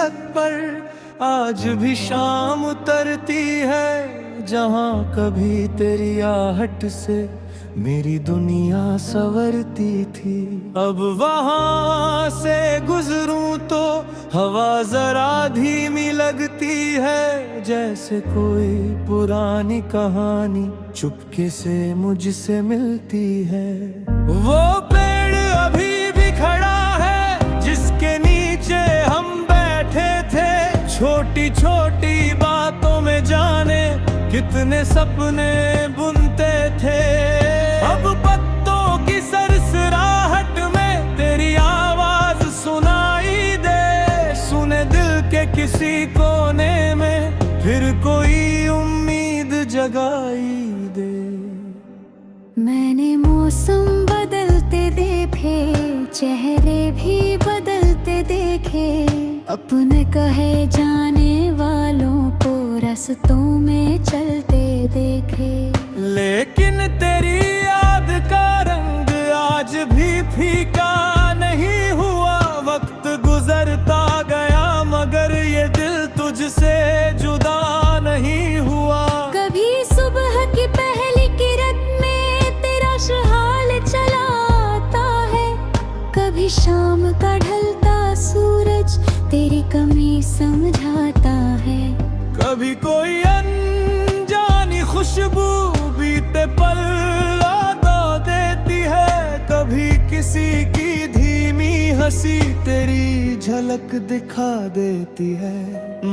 सड़क पर आज भी शाम उतरती है, जहाँ कभी तेरी आहट से मेरी दुनिया संवरती थी। अब वहाँ से गुजरूं तो हवा जरा धीमी लगती है, जैसे कोई पुरानी कहानी चुपके से मुझसे मिलती है। वो पेड़ अभी भी खड़ा है जिसके नीचे हम बैठे थे, छोटी छोटी बातों में जाने कितने सपने बुनते थे। अब पत्तों की सरसराहट में तेरी आवाज सुनाई दे, सुने दिल के किसी कोने में फिर कोई उम्मीद जगाई दे। मैंने मौसम बदलते देखे, चेहरे भी बदलते देखे, अपने कहे जाने वालों को रास्तों में चलते देखे। लेकिन तेरी याद का रंग आज भी फीका नहीं हुआ। वक्त गुजरता गया मगर ये दिल तुझसे जुदा नहीं हुआ। कभी सुबह की पहली किरण में तेरा हाल चला आता है, कभी शाम का ढलता सूरज तेरी कमी समझाता है। कभी कोई अनजानी खुशबू बीते पल याद देती है, कभी किसी की धीमी हंसी तेरी झलक दिखा देती है।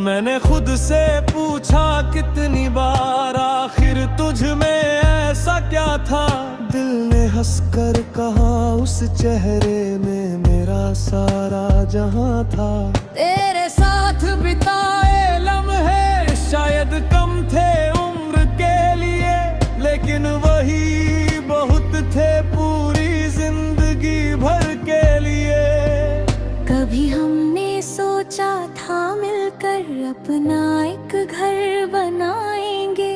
मैंने खुद से पूछा कितनी बार आखिर तुझ में ऐसा क्या था, दिल ने हंसकर कहा उस चेहरे में मेरा सारा जहां था। तेरे साथ बिताए लम्हे शायद कम थे उम्र के लिए, लेकिन वही बहुत थे पूरी जिंदगी भर के लिए। कभी हमने सोचा था मिलकर अपना एक घर बनाएंगे,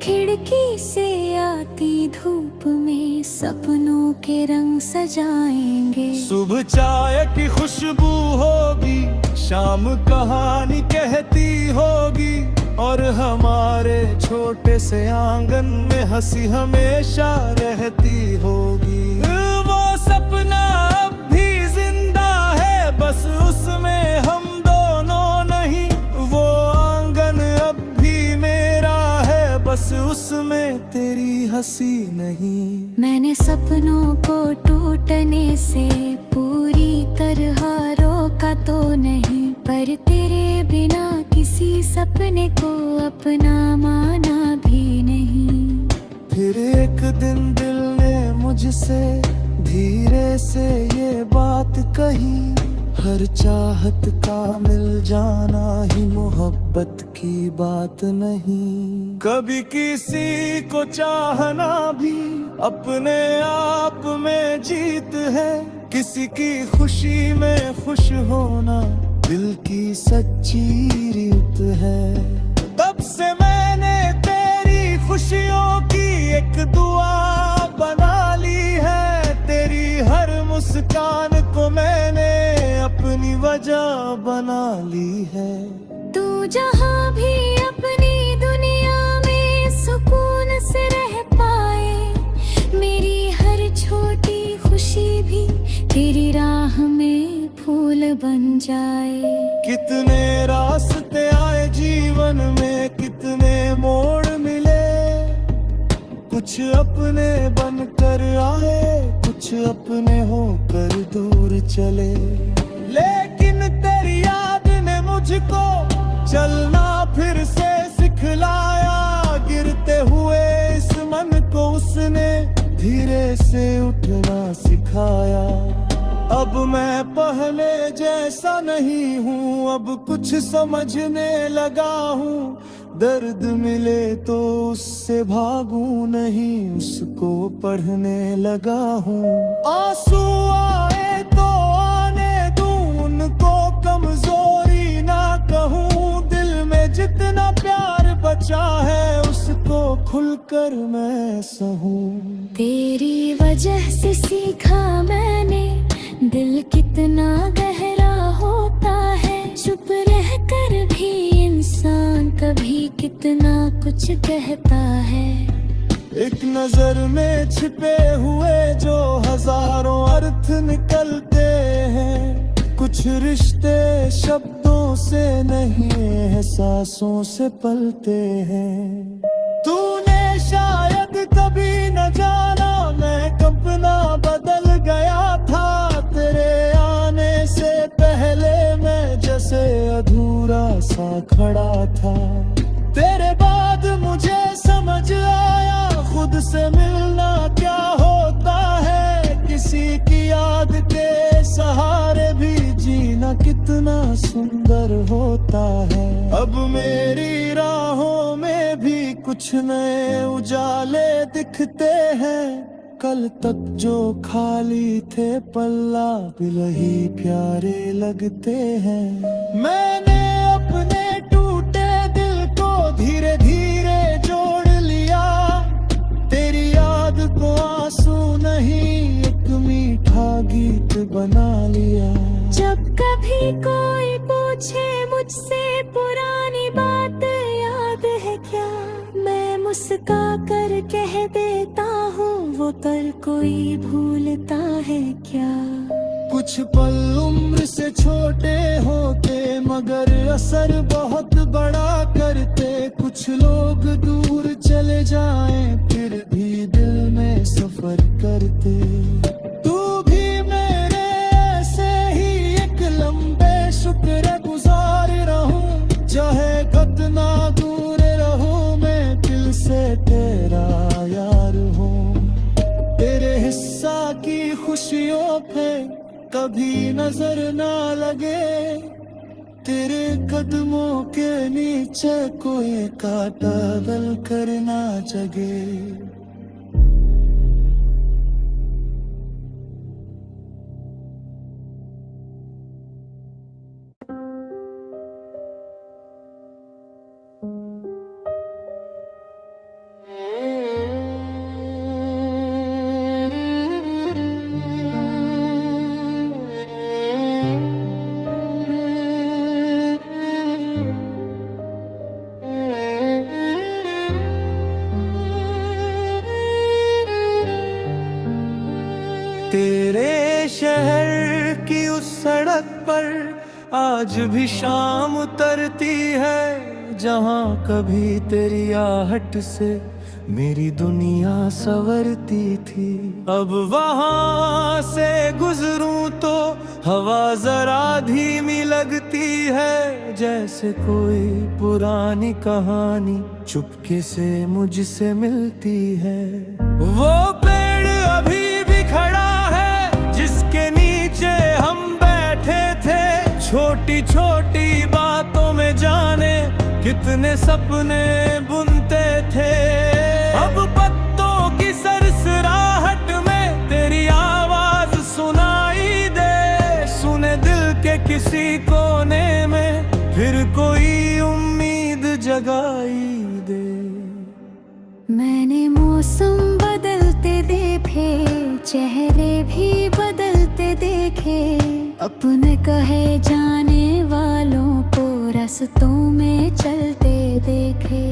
खिड़की से आती धूप में सपनों के रंग सजाएंगे। सुबह चाय की खुशबू होगी, शाम कहानी कहती होगी, और हमारे छोटे से आंगन में हंसी हमेशा रहती होगी। वो सपना अब भी जिंदा है, बस उसमें हम दोनों नहीं। वो आंगन अब भी मेरा है, बस उसमें तेरी हंसी नहीं। मैंने सपनों को टूटने से पूरी तरह रोका तो नहीं, पर तेरे बिना किसी सपने को अपना माना भी नहीं। फिर एक दिन दिल ने मुझसे धीरे से ये बात कही, हर चाहत का मिल जाना ही मोहब्बत की बात नहीं। कभी किसी को चाहना भी अपने आप में जीत है, किसी की खुशी में खुश होना दिल की सच्ची रीत है। तब से मैंने तेरी खुशियों की एक दुआ बना ली है, तेरी हर मुस्कान को मैंने अपनी वजह बना ली है। तू जहाँ भी अपनी दुनिया में सुकून से रह पाए, मेरी हर छोटी खुशी भी तेरी राह में फूल बन जाए। कितने रास्ते आए जीवन में, कितने मोड़ मिले, कुछ अपने बनकर आए, कुछ अपने होकर दूर चले। लेकिन तेरी याद ने मुझको चलना फिर से सिखलाया, गिरते हुए इस मन को उसने धीरे से उठना सिखाया। अब मैं पहले जैसा नहीं हूँ, अब कुछ समझने लगा हूँ। दर्द मिले तो उससे भागूं नहीं, उसको पढ़ने लगा हूँ। आंसू आए तो आने दूं, उनको कमजोरी ना कहूँ। दिल में जितना प्यार बचा है उसको खुलकर मैं सहूँ। तेरी वजह से सीखा मैंने दिल कितना गहरा होता है, चुप रह भी कितना कुछ कहता है। एक नजर में छिपे हुए जो हजारों अर्थ निकलते हैं। कुछ रिश्ते शब्दों से नहीं एहसासों से पलते हैं। तूने शायद कभी न जाना मैं कब ना बदल गया था। तेरे आने से पहले मैं जैसे अधूरा सा खड़ा था। तेरे बाद मुझे समझ आया खुद से मिलना क्या होता है। किसी की याद के सहारे भी जीना कितना सुंदर होता है। अब मेरी राहों में भी कुछ नए उजाले दिखते हैं। कल तक जो खाली थे पल्ला बिलही प्यारे लगते हैं। मैंने अपने टूटे दिल को धीरे धीरे जोड़ लिया। तेरी याद को आंसू नहीं एक मीठा गीत बना लिया। जब कभी कोई पूछे मुझसे पुरानी बात याद है क्या, मैं मुस्का कर कह देता हूँ वो पल कोई भूलता है क्या। कुछ पल उम्र से छोटे होते मगर असर बहुत बड़ा करते। कुछ लोग दूर चले जाएं फिर भी दिल में सफर करते। तू भी मेरे ऐसे ही एक लंबे शुक्र गुजार रहूं। चाहे कितना दूर रहूं मैं दिल से तेरा यार हूँ। तेरे हिस्सा की खुशियों पे कभी नजर ना लगे। तेरे कदमों के नीचे कोई कांटा डल कर ना जगे। तेरे शहर की उस सड़क पर आज भी शाम उतरती है। जहाँ कभी तेरी आहट से मेरी दुनिया संवरती थी। अब वहाँ से गुजरूं तो हवा जरा धीमी लगती है। जैसे कोई पुरानी कहानी चुपके से मुझसे मिलती है। वो पेड़ अभी भी खड़ा है जिसके नीचे हम बैठे थे। छोटी छोटी बातों में जाने कितने सपने बुनते थे। अब पत्तों की सरसराहट में तेरी आवाज सुनाई दे। सुने दिल के किसी कोने में फिर कोई उम्मीद जगाई दे। मैंने मौसम बदलते देखे, चेहरे भी बदलते देखे। अपने कहे जाने वालों को रास्तों में चलते देखे।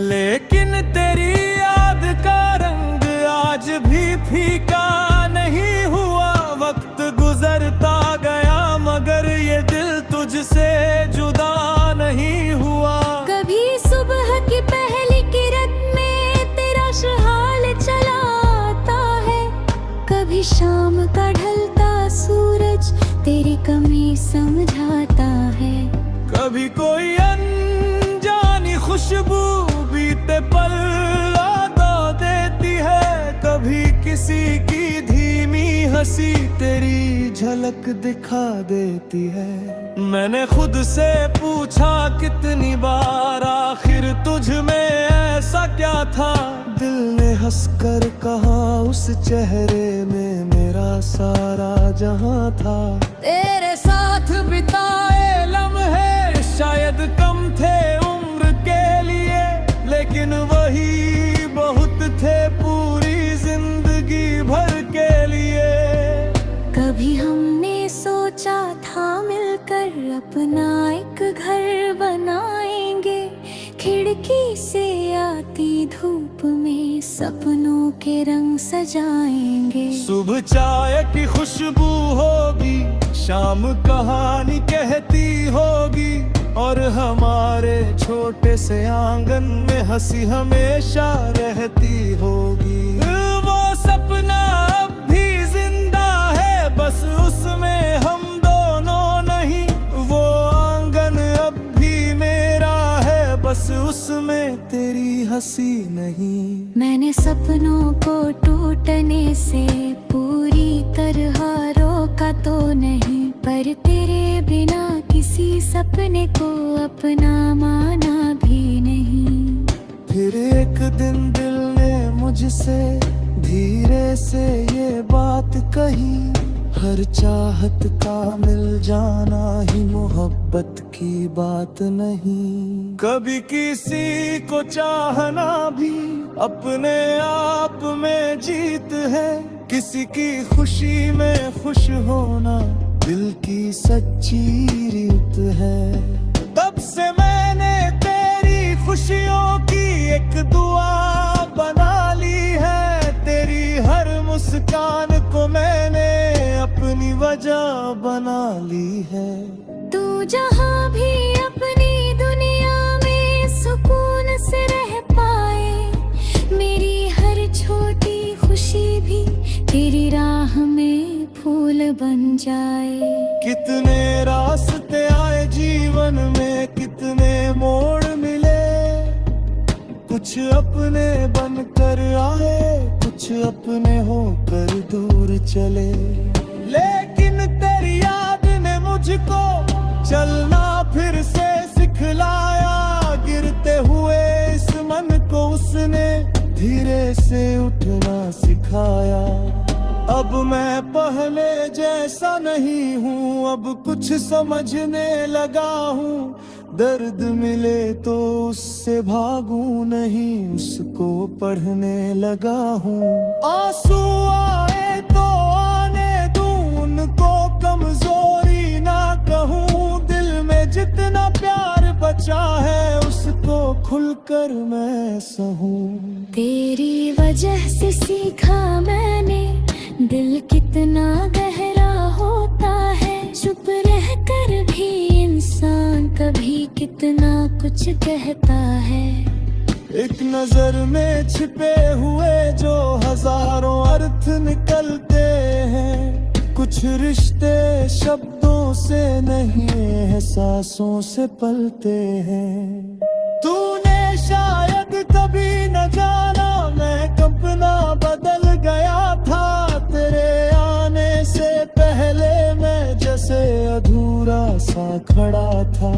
लेकिन तेरी याद का रंग आज भी फीका नहीं हुआ। वक्त गुजरता गया मगर ये दिल तुझसे जुदा नहीं हुआ। कभी सुबह की पहली किरण में तेरा हाल चला आता है। कभी शाम का ढलता सूरज तेरी कमी समझाता है। कभी कोई अनजानी खुशबू बीते पल याद देती है। कभी किसी की धीमी हंसी तेरी झलक दिखा देती है। मैंने खुद से पूछा कितनी बार आखिर तुझ में ऐसा क्या था। दिल ने हंसकर कहा उस चेहरे में मेरा सारा जहां था। तेरे साथ बिताए लम्हे शायद कम थे उम्र के लिए। लेकिन वही बहुत थे पूरी जिंदगी भर के लिए। कभी हमने सोचा था मिलकर अपना एक घर बनाएंगे। खिड़की खिड़की से आती धूप में सपनों के रंग सजाएंगे। सुबह चाय की खुशबू होगी, शाम कहानी कहती होगी, और हमारे छोटे से आंगन में हंसी हमेशा रहती होगी। वो सपना अब भी जिंदा है, बस उसमें हम दोनों नहीं। वो आंगन अब भी मेरा है, बस उसमें तेरी हंसी नहीं। मैंने सपनों को टूटने से पूरी तरह रोका तो नहीं, पर तेरे बिना किसी सपने को अपना माना भी नहीं। फिर एक दिन दिल ने मुझसे धीरे से ये बात कही, हर चाहत का मिल जाना ही मोहब्बत की बात नहीं। कभी किसी को चाहना भी अपने आप में जीत है, किसी की खुशी में खुश होना दिल की सच्ची रीत है। तब से मैंने तेरी खुशियों की एक दुआ बना ली है, तेरी हर मुस्कान को मैंने अपनी वजह बना ली है। तू जहाँ भी अपनी दुनिया में सुकून से रह पाए, मेरी हर छोटी खुशी भी तेरी राह में फूल बन जाए। कितने रास्ते आए जीवन में, कितने मोड़ मिले, कुछ अपने बनकर आए, कुछ अपने होकर दूर चले। लेकिन तेरी याद ने मुझको चलना फिर से सिखलाया, गिरते हुए इस मन को उसने धीरे से उठना सिखाया। अब मैं पहले जैसा नहीं हूँ, अब कुछ समझने लगा हूँ। दर्द मिले तो उससे भागूं नहीं, उसको पढ़ने लगा हूँ। आंसू आए तो आने दूं, उनको कमजोरी ना कहूँ। दिल में जितना प्यार बचा है उसको खुलकर मैं सहूँ। तेरी वजह से सीखा मैंने दिल कितना गहरा होता है, चुप रह कर भी इंसान कभी कितना कुछ कहता है। एक नजर में छिपे हुए जो हजारों अर्थ निकलते हैं, कुछ रिश्ते शब्दों से नहीं एहसासों से पलते हैं। तूने शायद कभी न जाना मैं कल्पना बदल गया था, तेरे आने से पहले मैं जैसे अधूरा सा खड़ा था।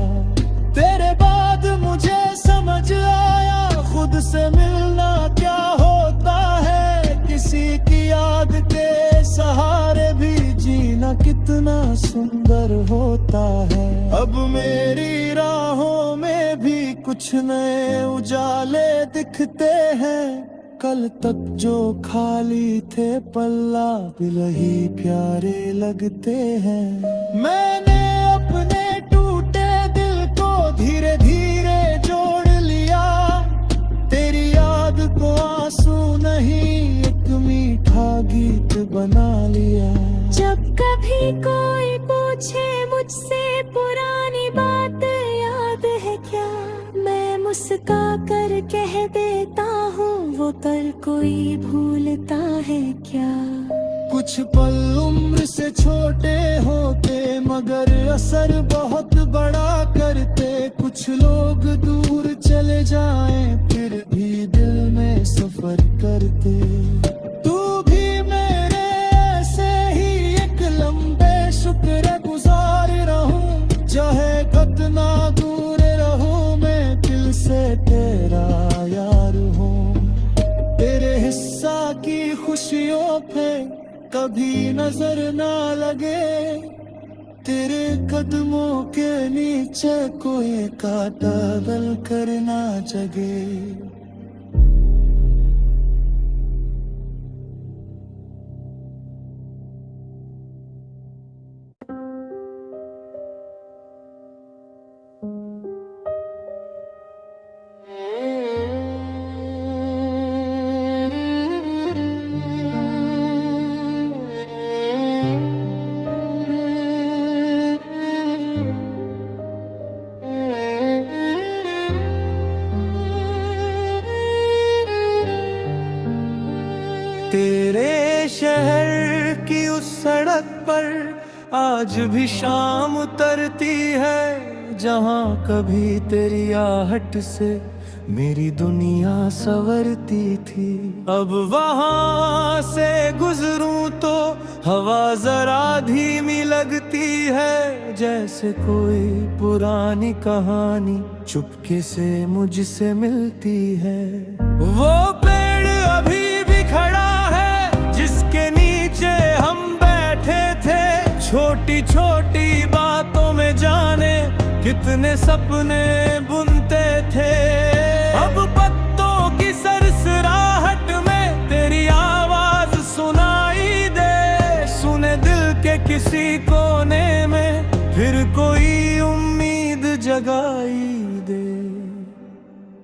तेरे बाद मुझे समझ आया खुद से मिलना क्या होता है, किसी की याद के सहारे भी जीना कितना सुंदर होता है। अब मेरी राहों में भी कुछ नए उजाले दिखते हैं, कल तक जो खाली थे पल्ला बिलही प्यारे लगते हैं। मैंने अपने टूटे दिल को धीरे धीरे जोड़ लिया, तेरी याद को आंसू नहीं एक मीठा गीत बना लिया। जब कभी कोई पूछे मुझसे पुरानी बात याद है क्या, मैं मुस्का कर कह देता हूँ वो पल कोई भूलता है क्या। कुछ पल उम्र से छोटे होते मगर असर बहुत बड़ा करते, कुछ लोग दूर चले जाएं फिर भी दिल में सफर करते। तू भी मेरे ऐसे ही एक लंबे शुक्र गुजार रहूं, चाहे कितना दूर रहूं मैं दिल से तेरा यार हूँ। तेरे हिस्सा की खुशियों पे कभी नजर ना लगे, तेरे कदमों के नीचे कोई कांटा गल कर ना जगे। शहर की उस सड़क पर आज भी शाम उतरती है, जहाँ कभी तेरी आहट से मेरी दुनिया संवरती थी। अब वहाँ से गुजरूं तो हवा जरा धीमी लगती है, जैसे कोई पुरानी कहानी चुपके से मुझसे मिलती है। वो पेड़ अभी भी खड़ा है जिसके नीचे हम बैठे थे, छोटी छोटी बातों में जाने कितने सपने बुनते थे। अब पत्तों की सरसराहट में तेरी आवाज सुनाई दे, सुने दिल के किसी कोने में फिर कोई उम्मीद जगाई दे।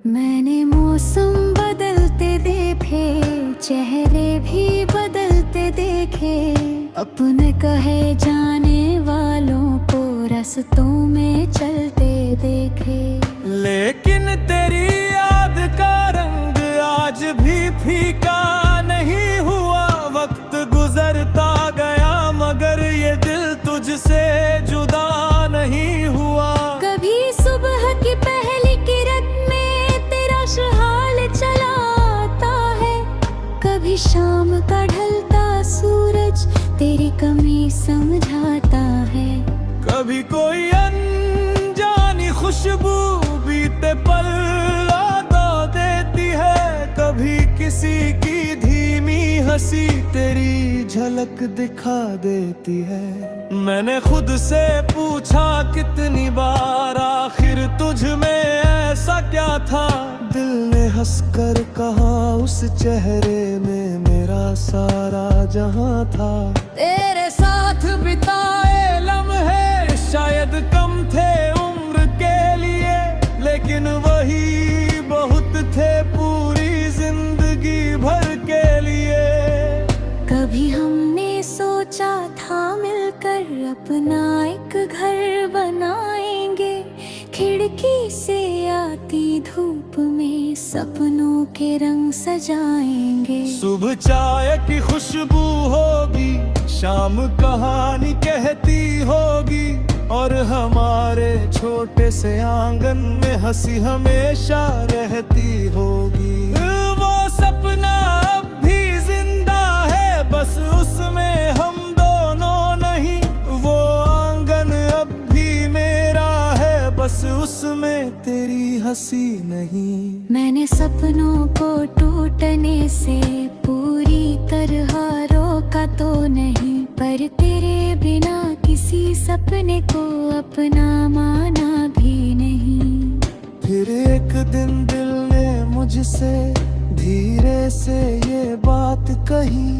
मैंने मौसम बदलते देखे, चेहरे भी बदलते देखे, अपने कहे जाने वालों को रास्तों में चलते देखे। लेकिन तेरी याद का रंग आज भी फीका नहीं हुआ, वक्त गुजरता गया मगर ये दिल तुझसे जुदा नहीं हुआ। कभी सुबह की पहली किरण में तेरा हाल चला आता है, कभी शाम का ढलता सूरज तेरी कमी समझाता है। कभी कोई अनजानी खुशबू बीते पल याद देती है, कभी किसी की धीमी हंसी तेरी झलक दिखा देती है। मैंने खुद से पूछा कितनी बार आखिर तुझ में ऐसा क्या था, दिल ने हंसकर कहा उस चेहरे में मेरा सारा जहां था। तेरे साथ बिताए लम्हे शायद कम थे उम्र के लिए, लेकिन वही बहुत थे पूरी जिंदगी भर के लिए। कभी हमने सोचा था मिलकर अपना एक घर बनाएंगे, खिड़की से आती धूप में सपनों के रंग सजाएंगे। सुबह चाय की खुशबू होगी, शाम कहानी कहती होगी, और हमारे छोटे से आंगन में हंसी हमेशा रहती होगी। वो सपना अब भी जिंदा है, बस उसमें हम दोनों नहीं। वो आंगन अब भी मेरा है, बस उसमें तेरी हंसी नहीं। मैंने सपनों को टूटने से पूरी तरह रोका तो नहीं, पर तेरे बिना किसी सपने को अपना माना भी नहीं। फिर एक दिन दिल ने मुझसे धीरे से ये बात कही,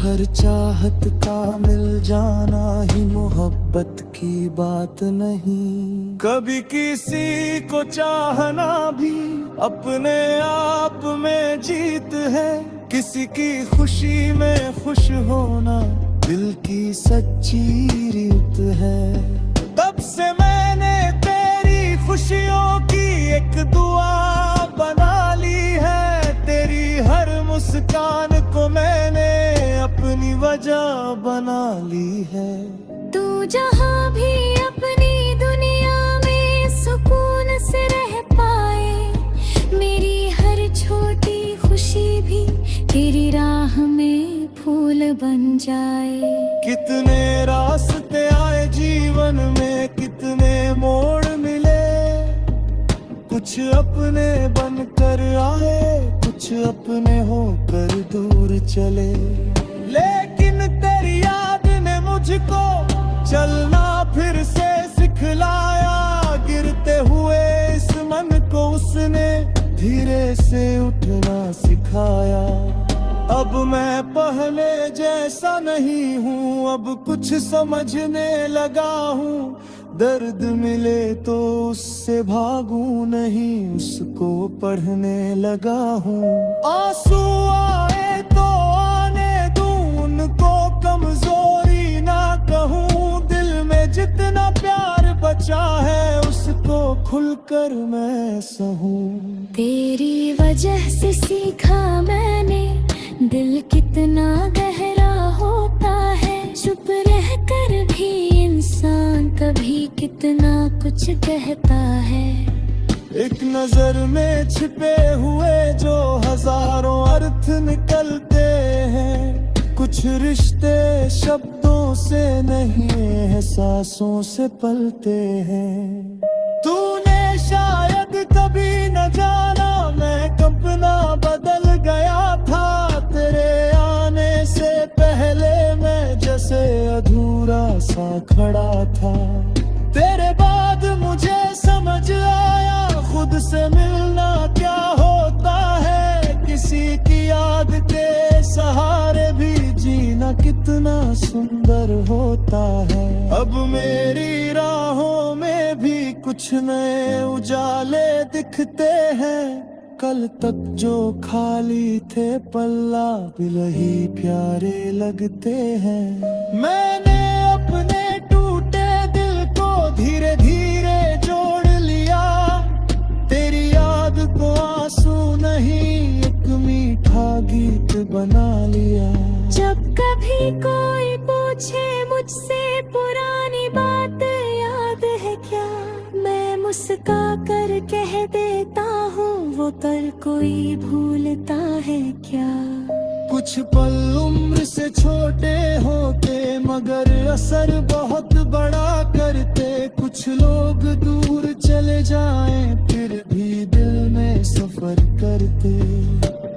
हर चाहत का मिल जाना ही मोहब्बत की बात नहीं। कभी किसी को चाहना भी अपने आप में जीत है, किसी की खुशी में खुश होना दिल की सच्ची रीत है। तब से मैंने तेरी खुशियों की एक दुआ बना ली है, तेरी हर मुस्कान को मैंने अपनी वजह बना ली है। तू जहाँ भी अपनी दुनिया में सुकून से रह पाए, मेरी हर छोटी खुशी भी तेरी राह में फूल बन जाए। कितने रास्ते आए जीवन में, कितने मोड़ मिले, कुछ अपने बनकर आए, कुछ अपने होकर दूर चले। लेकिन तेरी याद ने मुझको चलना फिर से सिखलाया, गिरते हुए इस मन को उसने धीरे से उठना सिखाया। अब मैं पहले जैसा नहीं हूँ, अब कुछ समझने लगा हूँ, दर्द मिले तो उससे भागूं नहीं, उसको पढ़ने लगा हूँ। आंसू आए तो आने दूं, उनको कमजोरी ना कहूँ, दिल में जितना प्यार बचा है उसको खुलकर मैं सहूं। तेरी वजह से सीखा मैंने दिल कितना गहरा चुप रहकर भी इंसान कभी कितना कुछ कहता है। एक नजर में छिपे हुए जो हजारों अर्थ निकलते हैं। कुछ रिश्ते शब्दों से नहीं एहसासों से पलते हैं। तूने शायद कभी न जाना मैं कब ना बदल गया था। तेरे आने से पहले मैं जैसे अधूरा सा खड़ा था। तेरे बाद मुझे समझ आया खुद से मिलना क्या होता है। किसी की याद के सहारे भी जीना कितना सुंदर होता है। अब मेरी राहों में भी कुछ नए उजाले दिखते हैं। कल तक जो खाली थे पल्ला बिलही प्यारे लगते हैं। मैंने अपने टूटे दिल को धीरे धीरे जोड़ लिया। तेरी याद को आंसू नहीं एक मीठा गीत बना लिया। जब कभी कोई पूछे मुझसे पुरानी बात याद है क्या, मैं मुस्का कर कह देता हूँ वो पल कोई भूलता है क्या। कुछ पल उम्र से छोटे होते मगर असर बहुत बड़ा करते। कुछ लोग दूर चले जाएं फिर भी दिल में सफर करते।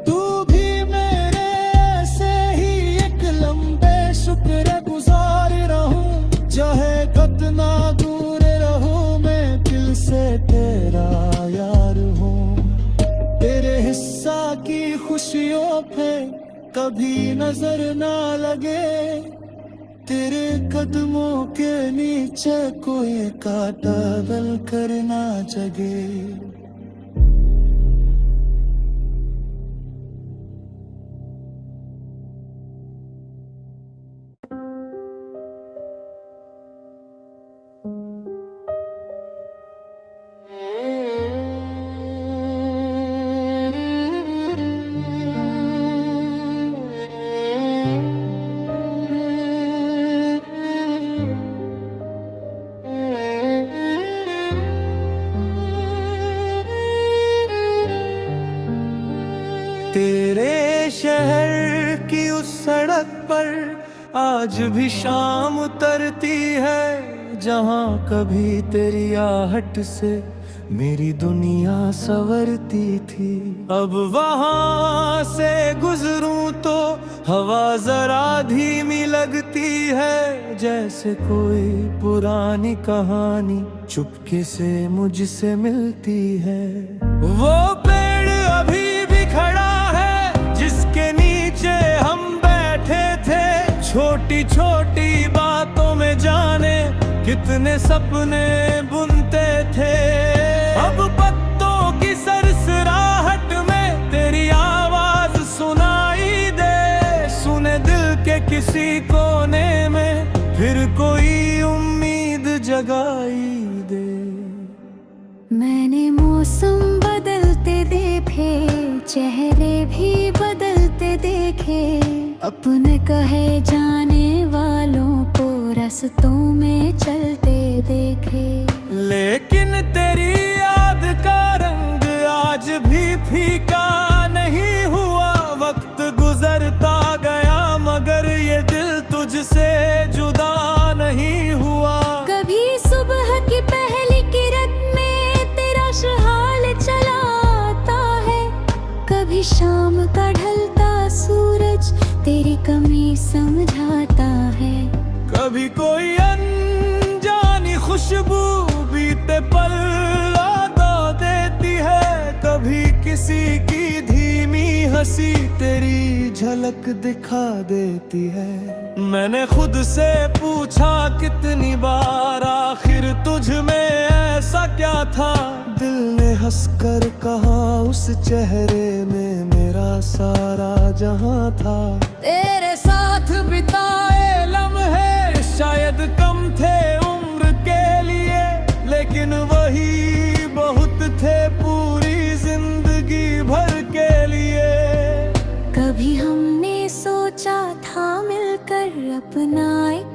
तू भी मेरे ऐसे ही एक लंबे शुक्र गुजार रहूं। चाहे कितना दूर रहूं मैं दिल से तेरा यार हूँ। तेरे हिस्सा की खुशियों पे कभी नजर ना लगे। तेरे कदमों के नीचे कोई कांटा गल कर ना जगे। तेरे शहर की उस सड़क पर आज भी शाम उतरती है। जहाँ कभी तेरी आहट से मेरी दुनिया संवरती थी। अब वहाँ से गुजरूं तो हवा जरा धीमी लगती है। जैसे कोई पुरानी कहानी चुपके से मुझसे मिलती है। वो पेड़ अभी भी खड़ा है जिसके नीचे हम बैठे थे। छोटी छोटी बातों में जाने कितने सपने बुनते थे। अब पत्तों की सरसराहट में तेरी आवाज सुनाई दे। सुने दिल के किसी कोने में फिर कोई उम्मीद जगाई दे। मैंने मौसम बदलते देखे, चेहरे भी बदलते देखे। अपने कहे जाने वालों को रास्तों में चलते देखे। लेकिन तेरी याद का रंग आज भी फीका नहीं हुआ। वक्त गुजरता गया मगर ये दिल तुझसे जुदा नहीं हुआ। कभी सुबह की पहली किरण में तेरा हाल चला आता है। कभी शाम का ढलता सूरज तेरी कमी समझाता है। कभी कोई अनजानी खुशबू बीते पल याद देती है। कभी किसी की धीमी हंसी तेरी झलक दिखा देती है। मैंने खुद से पूछा कितनी बार आखिर तुझ में ऐसा क्या था। दिल ने हंसकर कहा उस चेहरे में मेरा सारा जहां था। तेरे साथ बिताए लम्हे शायद कम थे उम्र के लिए। लेकिन वही बहुत थे पूरी जिंदगी भर के लिए। कभी हमने सोचा था मिलकर अपना एक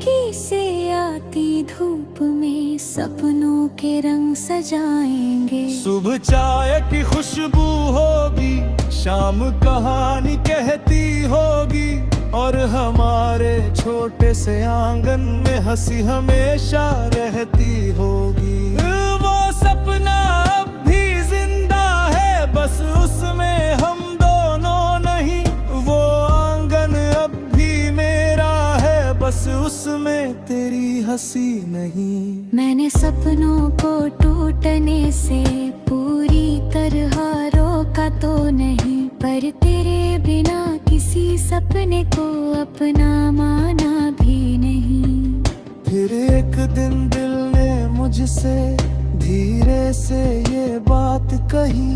खिड़की से आती धूप में सपनों के रंग सजाएंगे। सुबह चाय की खुशबू होगी, शाम कहानी कहती होगी, और हमारे छोटे से आंगन में हंसी हमेशा रहती होगी। वो सपना अब भी जिंदा है, बस उसमें हम दोनों नहीं। वो आंगन अब भी मेरा है, बस उसमें तेरी हंसी नहीं। मैंने सपनों को टूटने से पूरी तरह रोका तो नहीं, पर तेरे बिना किसी सपने को अपना माना भी नहीं। फिर एक दिन दिल ने मुझसे धीरे से ये बात कही,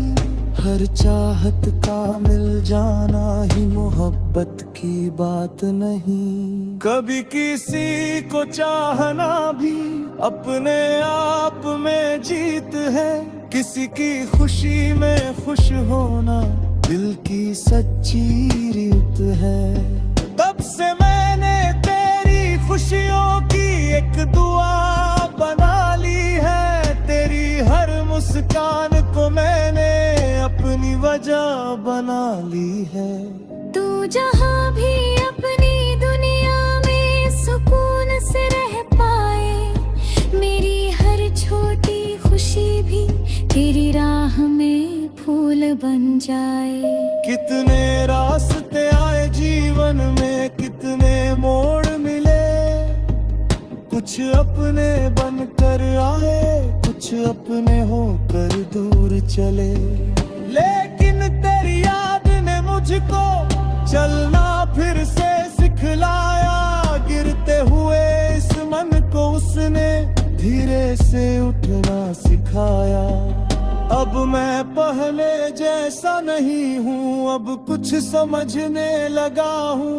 हर चाहत का मिल जाना ही मोहब्बत की बात नहीं। कभी किसी को चाहना भी अपने आप में जीत है, किसी की खुशी में खुश होना दिल की सच्ची रीत है। तब से मैंने तेरी खुशियों की एक दुआ बना ली है, तेरी हर मुस्कान को मैंने अपनी वजह बना ली है। तू जहाँ भी अपनी दुनिया में सुकून से रह पाए, मेरी हर छोटी खुशी भी तेरी राह में फूल बन जाए। कितने रास्ते आए जीवन में, कितने मोड़ मिले, कुछ अपने बनकर आए, कुछ अपने होकर दूर चले। लेकिन तेरी याद ने मुझको चलना फिर से सिखलाया, गिरते हुए इस मन को उसने धीरे से उठना सिखाया। अब मैं पहले जैसा नहीं हूँ, अब कुछ समझने लगा हूँ।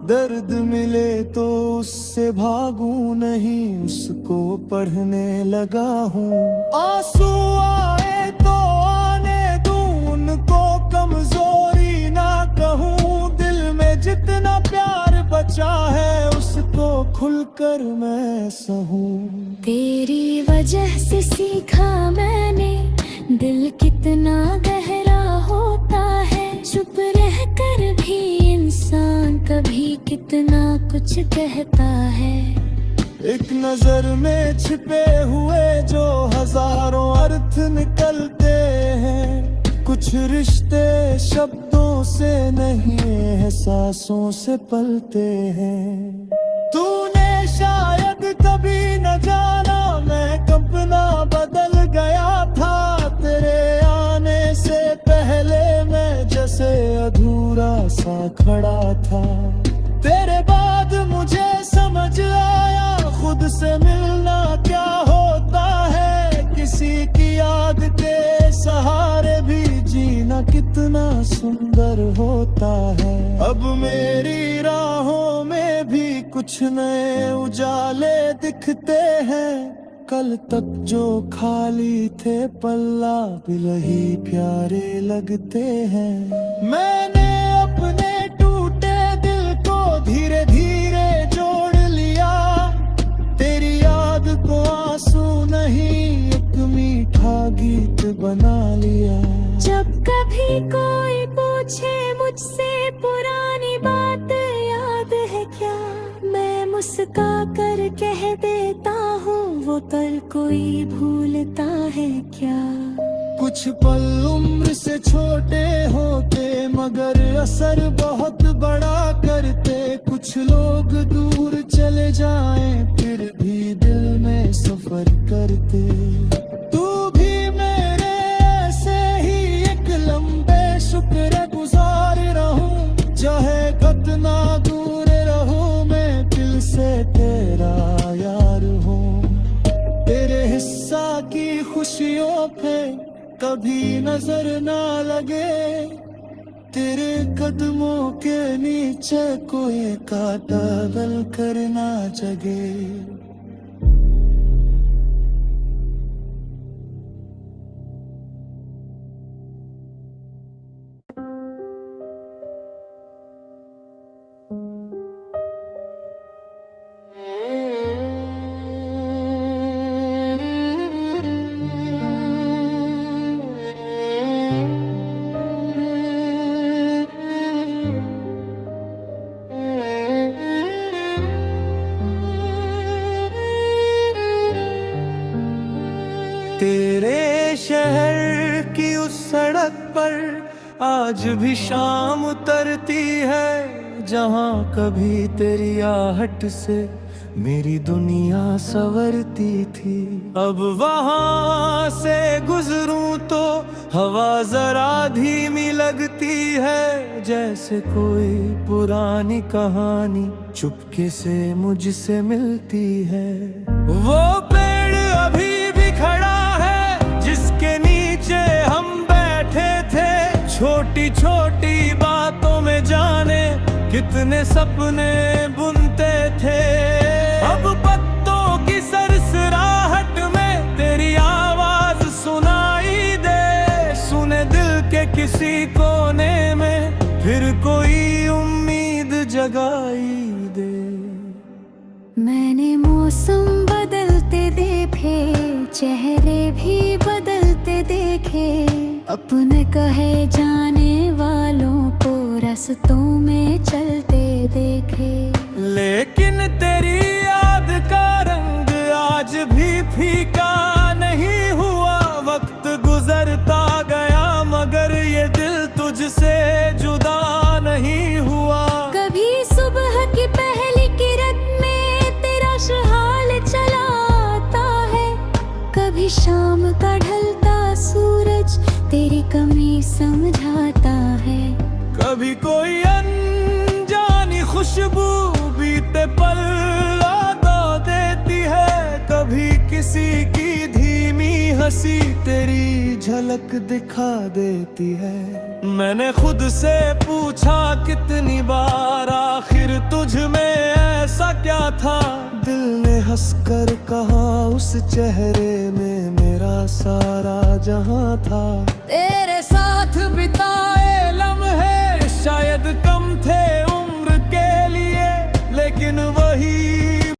दर्द मिले तो उससे भागूं नहीं, उसको पढ़ने लगा हूँ। आंसू आए तो आने दूं, उनको कमजोरी ना कहूँ। दिल में जितना प्यार बचा है उसको खुलकर मैं सहूँ। तेरी वजह से सीखा मैंने दिल कितना गहरा होता है, चुप रह कर भी इंसान कभी कितना कुछ कहता है। एक नजर में छिपे हुए जो हजारों अर्थ निकलते हैं, कुछ रिश्ते शब्दों से नहीं एहसासों से पलते हैं। तूने शायद कभी न जाना मैं कल्पना बदल गया था, तेरे आने से पहले मैं जैसे अधूरा सा खड़ा था। तेरे बाद मुझे समझ आया खुद से मिलना क्या होता है, किसी की याद के सहारे भी जीना कितना सुंदर होता है। अब मेरी राहों में भी कुछ नए उजाले दिखते हैं, कल तक जो खाली थे पल्ला बिलही प्यारे लगते हैं। मैंने अपने टूटे दिल को धीरे धीरे जोड़ लिया, तेरी याद को आंसू नहीं एक मीठा गीत बना लिया। जब कभी कोई पूछे मुझसे पुरानी बात याद है क्या, मैं मुस्का कर कह देता हूँ वो पल कोई भूलता है क्या। कुछ पल उम्र से छोटे होते मगर असर बहुत बड़ा करते, कुछ लोग दूर चले जाएं फिर भी दिल में सफर करते। तू भी मेरे ऐसे ही एक लंबे शुक्र गुजार रहूं, चाहे कितना दूर रहूं मैं दिल से तेरा यार हूँ। तेरे हिस्सा की खुशियों पे कभी नजर ना लगे, तेरे कदमों के नीचे कोई कांटा गल कर ना जगे। तेरे शहर की उस सड़क पर आज भी शाम उतरती है, जहाँ कभी तेरी आहट से मेरी दुनिया संवरती थी। अब वहाँ से गुजरूं तो हवा जरा धीमी लगती है, जैसे कोई पुरानी कहानी चुपके से मुझसे मिलती है। वो पेड़ अभी भी खड़ा है जिसके नीचे हम बैठे थे, छोटी छोटी बातों में जाने कितने सपने बुनते थे। अब पत्तों की सरसराहट में तेरी आवाज सुनाई दे, सुने दिल के किसी कोने में फिर कोई उम्मीद जगाई दे। मैंने मौसम बदलते देखे, चेहरे भी बदलते देखे, अपने कहे जाने वालों को रास्तों में चलते देखे। लेकिन तेरी याद का रंग आज भी फीका नहीं हुआ। वक्त गुजरता गया मगर ये दिल तुझसे जुदा नहीं हुआ। कभी सुबह की पहली किरण में तेरा हाल चला आता है, कभी शाम का ढलता सूरज तेरी कमी समझाता है। कभी कोई अनजानी खुशबू बीते पल याद देती है, कभी किसी की धीमी हंसी तेरी झलक दिखा देती है। मैंने खुद से पूछा कितनी बार आखिर तुझ में ऐसा क्या था, दिल ने हंसकर कहा उस चेहरे में मेरा सारा जहां था। तेरे साथ बिता